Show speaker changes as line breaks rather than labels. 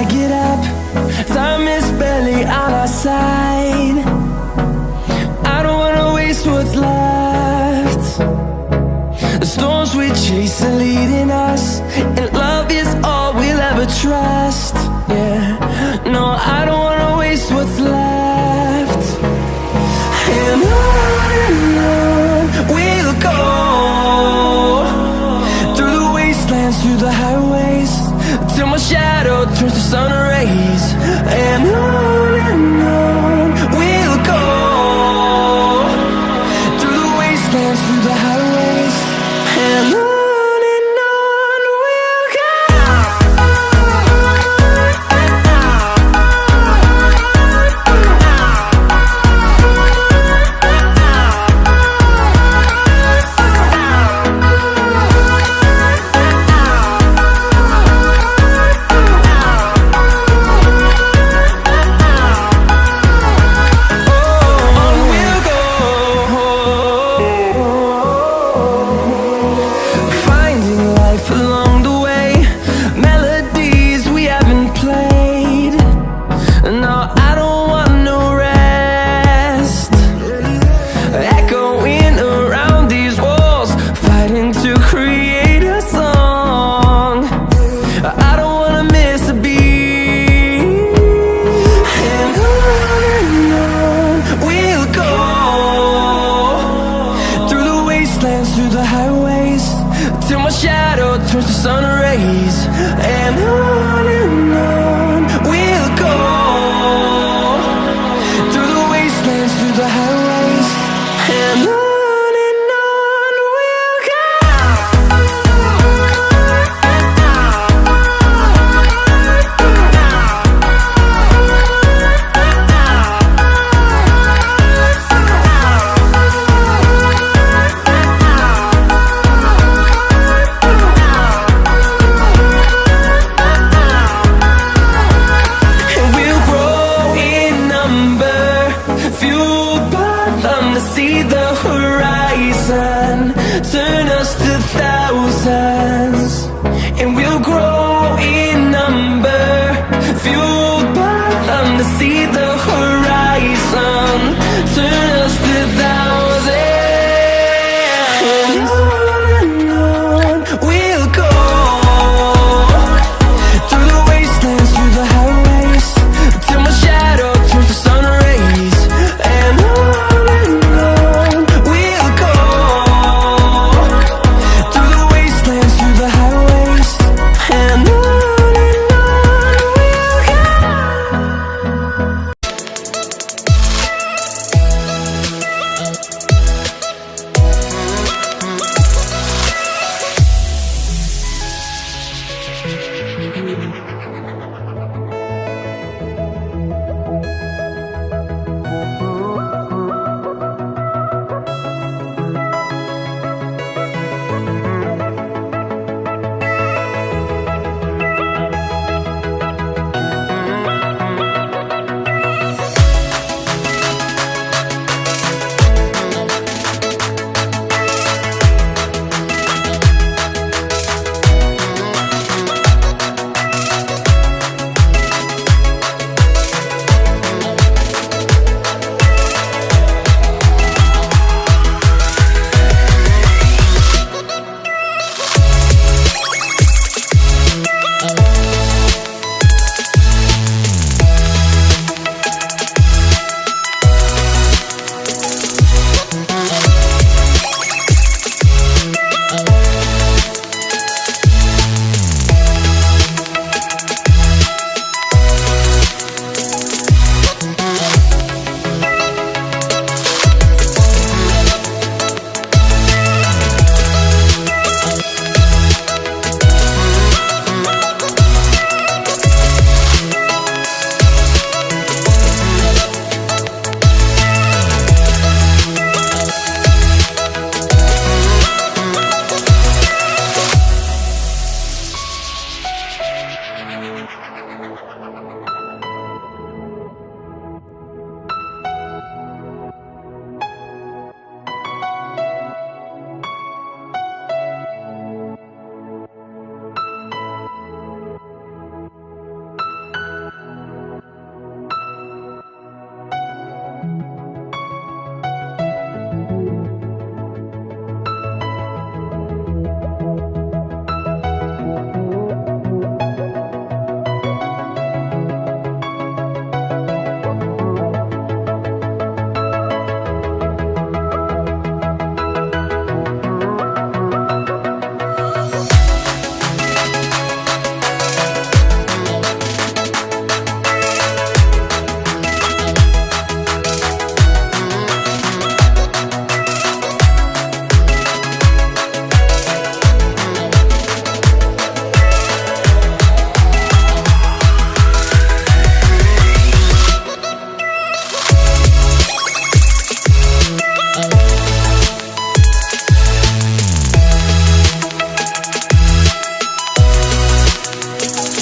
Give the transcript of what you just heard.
get up, time is barely on our side. I don't wanna waste what's left. The storms we chase are leading us, and love is all we'll ever trust. Yeah, no, I don't wanna waste what's left. And on we'll go, through the wastelands, through the highways, till my shadow turns to sun rays. And on we'll go, through the wastelands, through the highways, and on we'll go. Through the highways, till my shadow turns to sun rays. And on we'll go, through the wastelands, through the highways, and on we'll go. See the horizon, turn us to thousands, and we'll grow in number, fueled by them to see the